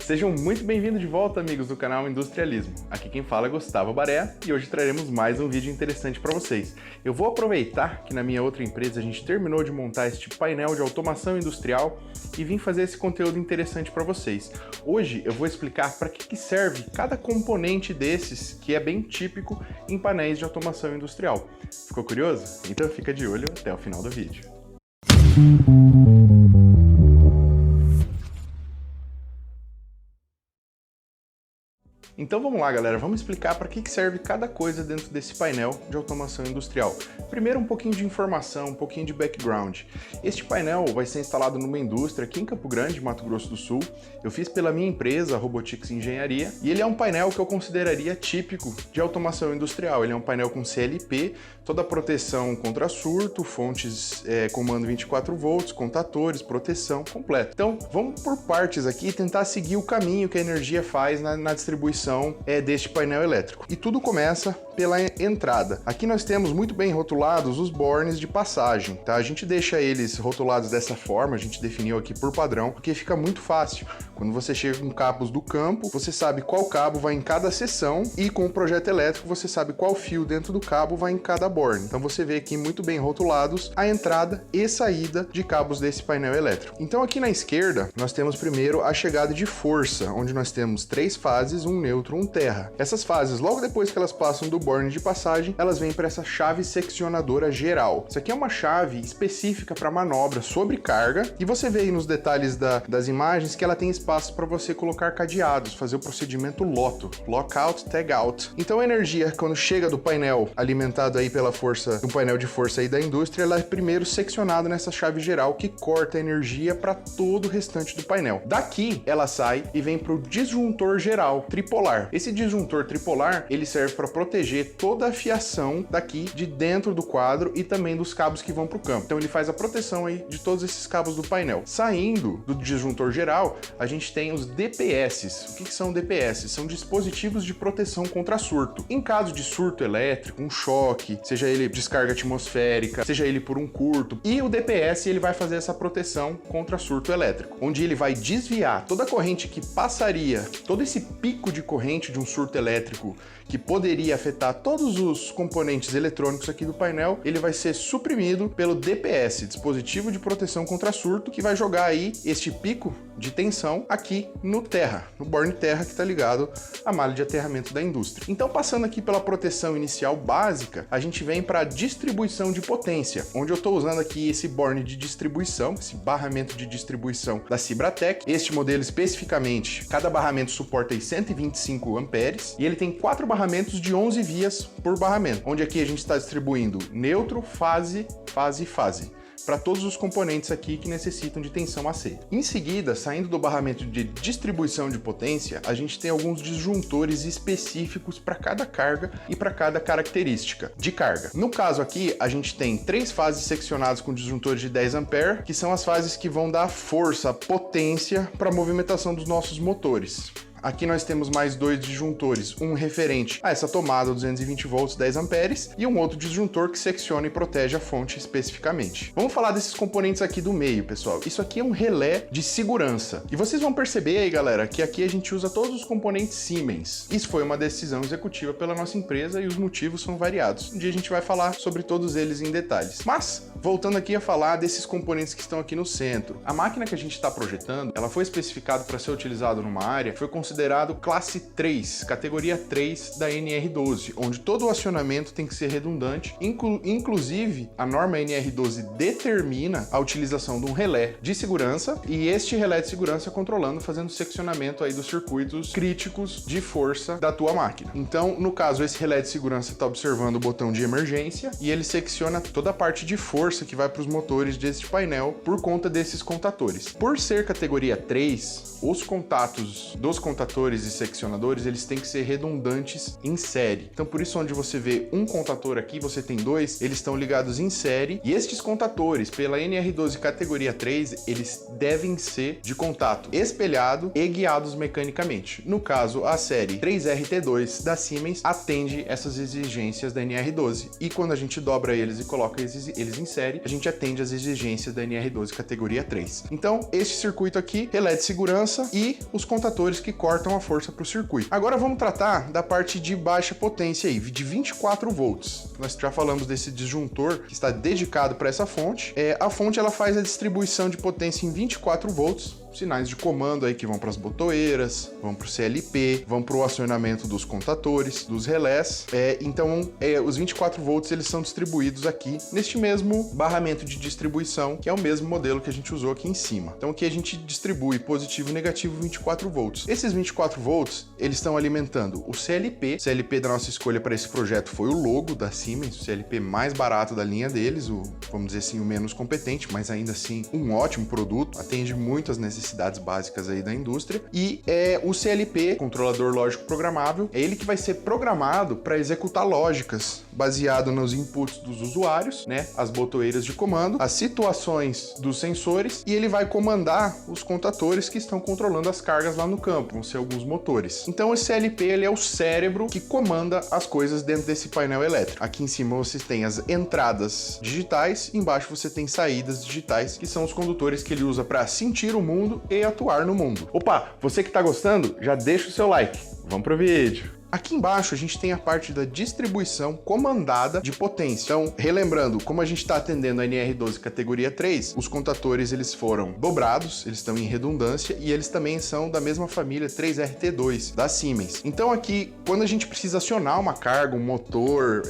Sejam muito bem-vindos de volta, amigos do canal Industrialismo. Aqui quem fala é Gustavo Baré e hoje traremos mais um vídeo interessante para vocês. Eu vou aproveitar que na minha outra empresa a gente terminou de montar este painel de automação industrial e vim fazer esse conteúdo interessante para vocês. Hoje eu vou explicar para que serve cada componente desses, que é bem típico em painéis de automação industrial. Ficou curioso? Então fica de olho até o final do vídeo. Então vamos lá, galera, vamos explicar para que serve cada coisa dentro desse painel de automação industrial. Primeiro, um pouquinho de informação, um pouquinho de background. Este painel vai ser instalado numa indústria aqui em Campo Grande, Mato Grosso do Sul. Eu fiz pela minha empresa, a Robotics Engenharia, e ele é um painel que eu consideraria típico de automação industrial. Ele é um painel com CLP, toda a proteção contra surto, fontes comando 24 volts, contatores, proteção completa. Então vamos por partes aqui e tentar seguir o caminho que a energia faz na distribuição deste painel elétrico. E tudo começa pela entrada. Aqui nós temos muito bem rotulados os bornes de passagem, tá? A gente deixa eles rotulados dessa forma, a gente definiu aqui por padrão, porque fica muito fácil. Quando você chega com cabos do campo, você sabe qual cabo vai em cada seção e com o projeto elétrico você sabe qual fio dentro do cabo vai em cada borne. Então você vê aqui muito bem rotulados a entrada e saída de cabos desse painel elétrico. Então aqui na esquerda nós temos primeiro a chegada de força, onde nós temos 3 fases, um neutro, um terra. Essas fases, logo depois que elas passam do borne de passagem, elas vêm para essa chave seccionadora geral. Isso aqui é uma chave específica para manobra sobre carga e você vê aí nos detalhes das imagens que ela tem espaço para você colocar cadeados, fazer o procedimento LOTO, Lockout, Tagout. Então a energia, quando chega do painel alimentado aí pela força, do painel de força aí da indústria, ela é primeiro seccionada nessa chave geral que corta a energia para todo o restante do painel. Daqui ela sai e vem para o disjuntor geral tripolar. Esse disjuntor tripolar, ele serve para proteger toda a fiação daqui de dentro do quadro e também dos cabos que vão para o campo. Então ele faz a proteção aí de todos esses cabos do painel. Saindo do disjuntor geral, a gente tem os DPS. O que são DPS? São dispositivos de proteção contra surto. Em caso de surto elétrico, um choque, seja ele descarga atmosférica, seja ele por um curto, e o DPS ele vai fazer essa proteção contra surto elétrico, onde ele vai desviar toda a corrente que passaria, todo esse pico de corrente de um surto elétrico que poderia afetar todos os componentes eletrônicos aqui do painel, ele vai ser suprimido pelo DPS, dispositivo de proteção contra surto, que vai jogar aí este pico de tensão aqui no terra, no borne terra que está ligado à malha de aterramento da indústria. Então, passando aqui pela proteção inicial básica, a gente vem para a distribuição de potência, onde eu estou usando aqui esse borne de distribuição, esse barramento de distribuição da Cibratec. Este modelo especificamente, cada barramento suporta aí 125 amperes e ele tem 4 barramentos de 11 vias por barramento, onde aqui a gente está distribuindo neutro, fase, fase e fase, para todos os componentes aqui que necessitam de tensão AC. Em seguida, saindo do barramento de distribuição de potência, a gente tem alguns disjuntores específicos para cada carga e para cada característica de carga. No caso aqui, a gente tem 3 fases seccionadas com disjuntores de 10 A, que são as fases que vão dar força, potência para a movimentação dos nossos motores. Aqui nós temos mais 2 disjuntores, um referente a essa tomada 220 volts 10 amperes e um outro disjuntor que secciona e protege a fonte especificamente. Vamos falar desses componentes aqui do meio, pessoal. Isso aqui é um relé de segurança. E vocês vão perceber aí, galera, que aqui a gente usa todos os componentes Siemens. Isso foi uma decisão executiva pela nossa empresa e os motivos são variados. Um dia a gente vai falar sobre todos eles em detalhes. Mas, voltando aqui a falar desses componentes que estão aqui no centro. A máquina que a gente está projetando, ela foi especificada para ser utilizada numa área, foi considerado classe 3, categoria 3 da NR12, onde todo o acionamento tem que ser redundante, inclusive a norma NR12 determina a utilização de um relé de segurança e este relé de segurança controlando, fazendo seccionamento aí dos circuitos críticos de força da tua máquina. Então, no caso, esse relé de segurança está observando o botão de emergência e ele secciona toda a parte de força que vai para os motores deste painel por conta desses contatores. Por ser categoria 3, os contatos contatores e seccionadores, eles têm que ser redundantes em série. Então por isso onde você vê um contator aqui, você tem dois, eles estão ligados em série, e estes contatores, pela NR12 categoria 3, eles devem ser de contato espelhado e guiados mecanicamente. No caso, a série 3RT2 da Siemens atende essas exigências da NR12, e quando a gente dobra eles e coloca eles em série, a gente atende as exigências da NR12 categoria 3. Então, este circuito aqui, relé de segurança e os contatores que cortam a força para o circuito. Agora vamos tratar da parte de baixa potência aí, de 24 volts. Nós já falamos desse disjuntor que está dedicado para essa fonte. A fonte ela faz a distribuição de potência em 24 volts, sinais de comando aí que vão para as botoeiras, vão para o CLP, vão para o acionamento dos contatores, dos relés. Então, os 24 volts eles são distribuídos aqui neste mesmo barramento de distribuição, que é o mesmo modelo que a gente usou aqui em cima. Então aqui a gente distribui positivo e negativo 24 volts. Esses 24 volts, eles estão alimentando o CLP. O CLP da nossa escolha para esse projeto foi o Logo da Siemens, o CLP mais barato da linha deles, vamos dizer assim, o menos competente, mas ainda assim um ótimo produto, atende muitas necessidades básicas aí da indústria. E o CLP, controlador lógico programável, é ele que vai ser programado para executar lógicas baseado nos inputs dos usuários, né, as botoeiras de comando, as situações dos sensores, e ele vai comandar os contatores que estão controlando as cargas lá no campo, vão ser alguns motores. Então esse CLP ele é o cérebro que comanda as coisas dentro desse painel elétrico. Aqui em cima você tem as entradas digitais, embaixo você tem saídas digitais, que são os condutores que ele usa para sentir o mundo e atuar no mundo. Opa, você que tá gostando, já deixa o seu like. Vamos pro vídeo. Aqui embaixo a gente tem a parte da distribuição comandada de potência. Então, relembrando, como a gente está atendendo a NR12 categoria 3, os contatores eles foram dobrados, eles estão em redundância e eles também são da mesma família 3RT2 da Siemens. Então aqui, quando a gente precisa acionar uma carga, um motor,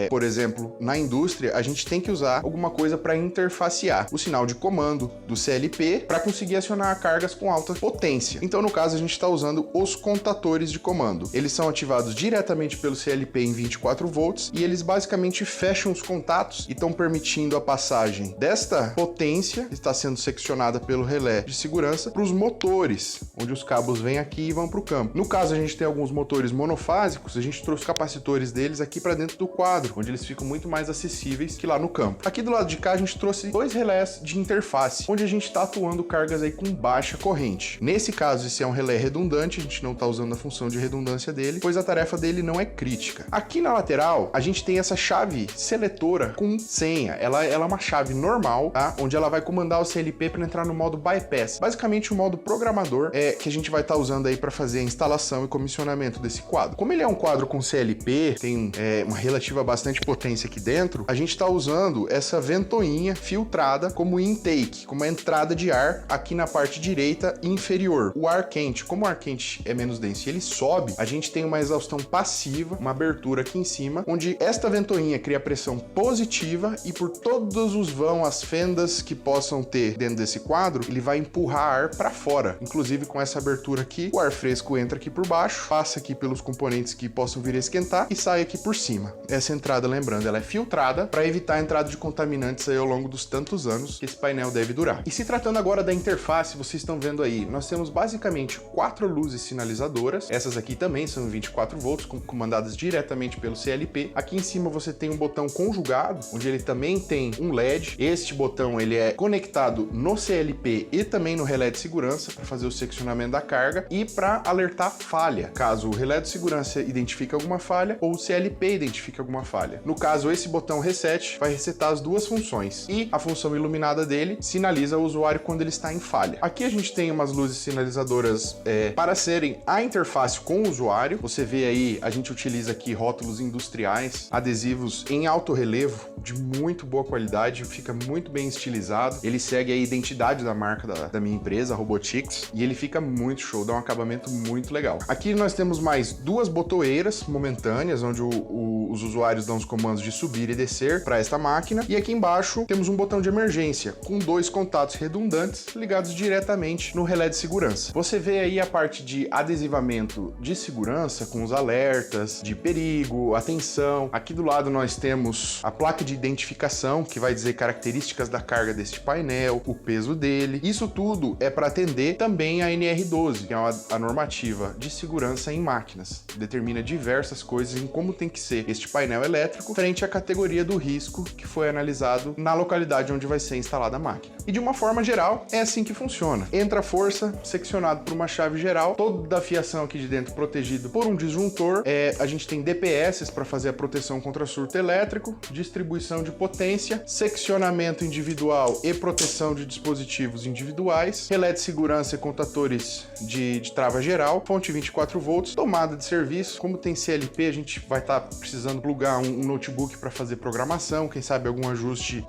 por exemplo, na indústria, a gente tem que usar alguma coisa para interfacear o sinal de comando do CLP para conseguir acionar cargas com alta potência. Então, no caso, a gente está usando os contatores de comando. Eles são ativados diretamente pelo CLP em 24 volts e eles basicamente fecham os contatos e estão permitindo a passagem desta potência que está sendo seccionada pelo relé de segurança para os motores, onde os cabos vêm aqui e vão para o campo. No caso, a gente tem alguns motores monofásicos, a gente trouxe capacitores deles aqui para dentro do quadro, onde eles ficam muito mais acessíveis que lá no campo. Aqui do lado de cá, a gente trouxe dois relés de interface, onde a gente está atuando cargas aí com baixa corrente. Nesse caso, esse é um relé redundante, a gente não está usando a função de redundância dele, pois a tarefa dele não é crítica. Aqui na lateral, a gente tem essa chave seletora com senha. Ela é uma chave normal, tá? Onde ela vai comandar o CLP para entrar no modo bypass. Basicamente o modo programador que a gente vai estar usando aí para fazer a instalação e comissionamento desse quadro. Como ele é um quadro com CLP, tem uma relativa bastante potência aqui dentro, a gente está usando essa ventoinha filtrada como intake, como a entrada de ar aqui na parte direita inferior. O ar quente, como o ar quente é menos denso e ele sobe, a gente tem uma exaustão passiva, uma abertura aqui em cima, onde esta ventoinha cria pressão positiva e por todos os vãos, as fendas que possam ter dentro desse quadro, ele vai empurrar ar para fora. Inclusive com essa abertura aqui, o ar fresco entra aqui por baixo, passa aqui pelos componentes que possam vir a esquentar e sai aqui por cima. Essa entrada, lembrando, ela é filtrada para evitar a entrada de contaminantes aí ao longo dos tantos anos que esse painel deve durar. E se tratando agora da interface, vocês estão vendo aí, nós temos basicamente 4 luzes sinalizadoras. Essas aqui também são 24 volts, comandadas diretamente pelo CLP. Aqui em cima você tem um botão conjugado, onde ele também tem um LED. Este botão ele é conectado no CLP e também no relé de segurança para fazer o seccionamento da carga e para alertar falha, caso o relé de segurança identifique alguma falha ou o CLP identifique alguma falha. No caso, esse botão reset vai resetar as duas funções e a função iluminada dele sinaliza o usuário quando ele está em falha. Aqui a gente tem umas luzes sinalizadoras para serem a interface com o usuário. Você vê aí, a gente utiliza aqui rótulos industriais, adesivos em alto relevo, de muito boa qualidade, fica muito bem estilizado. Ele segue a identidade da marca da minha empresa, Robotics, e ele fica muito show, dá um acabamento muito legal. Aqui nós temos mais duas botoeiras momentâneas, onde os usuários dão os comandos de subir e descer para esta máquina. E aqui embaixo temos um botão de emergência, com dois contatos redundantes ligados diretamente no relé de segurança. Você vê aí a parte de adesivamento de segurança com os alertas de perigo, atenção. Aqui do lado nós temos a placa de identificação, que vai dizer características da carga deste painel, o peso dele. Isso tudo é para atender também a NR12, que é a normativa de segurança em máquinas. Determina diversas coisas em como tem que ser este painel elétrico frente à categoria do risco que foi analisado na localidade onde vai ser instalada a máquina. E de uma forma geral, é assim que funciona. Entra a força, seccionado por uma chave geral, toda a fiação aqui de dentro protegido por um disjuntor. A gente tem DPS para fazer a proteção contra surto elétrico, distribuição de potência, seccionamento individual e proteção de dispositivos individuais, relé de segurança e contatores de trava geral, fonte 24 volts, tomada de serviço. Como tem CLP, a gente vai estar precisando plugar um notebook para fazer programação, quem sabe algum ajuste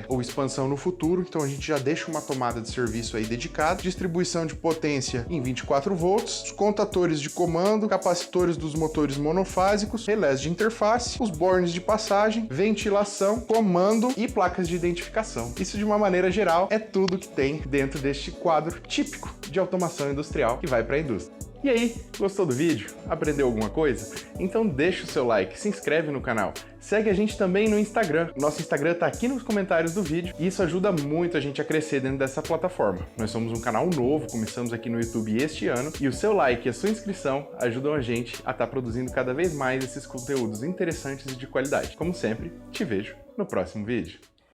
ou expansão no futuro, então a gente já deixa uma tomada de serviço aí dedicada, distribuição de potência em 24 volts, os contatores de comando, capacitores dos motores monofásicos, relés de interface, os bornes de passagem, ventilação, comando e placas de identificação. Isso, de uma maneira geral, é tudo que tem dentro deste quadro típico de automação industrial que vai para a indústria. E aí, gostou do vídeo? Aprendeu alguma coisa? Então deixa o seu like, se inscreve no canal, segue a gente também no Instagram. Nosso Instagram tá aqui nos comentários do vídeo e isso ajuda muito a gente a crescer dentro dessa plataforma. Nós somos um canal novo, começamos aqui no YouTube este ano e o seu like e a sua inscrição ajudam a gente a estar produzindo cada vez mais esses conteúdos interessantes e de qualidade. Como sempre, te vejo no próximo vídeo.